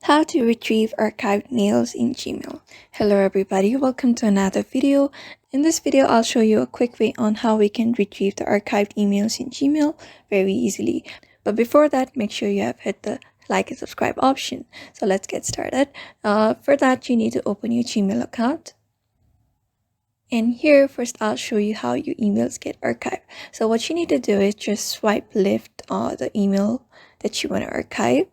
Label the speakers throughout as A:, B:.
A: How to retrieve archived mails in Gmail. Hello everybody, welcome to another video. In this video, I'll show you a quick way on how we can retrieve the archived emails in Gmail very easily. But before that, make sure you have hit the like and subscribe option. So let's get started. For that, you need to open your Gmail account. And here, first I'll show you how your emails get archived. So what you need to do is just swipe left the email that you want to archive.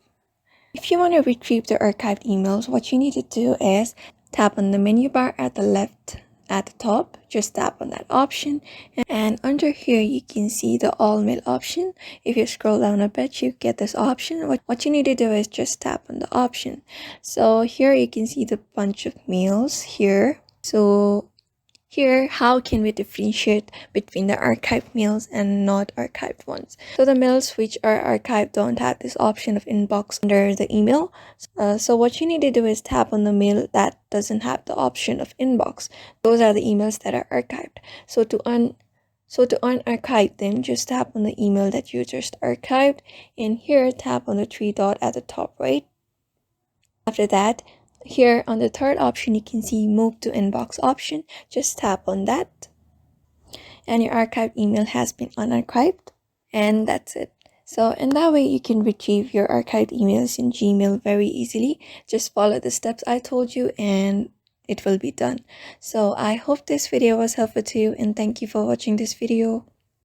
A: If you want to retrieve the archived emails, what you need to do is tap on the menu bar at the left at the top. Just tap on that option, and under here you can see the all mail option. If you scroll down a bit, you get this option. What you need to do is just tap on the option. So here you can see the bunch of mails here. So here, how can we differentiate between the archived mails and not archived ones? So the mails which are archived don't have this option of inbox under the email. So what you need to do is tap on the mail that doesn't have the option of inbox. Those are the emails that are archived. So to unarchive them, just tap on the email that you just archived, and here tap on the three dot at the top right. After that, here on the third option, you can see move to inbox option. Just tap on that and your archived email has been unarchived, and that's it. So in that way, you can retrieve your archived emails in Gmail very easily. Just follow the steps I told you and it will be done. So I hope this video was helpful to you, and thank you for watching this video.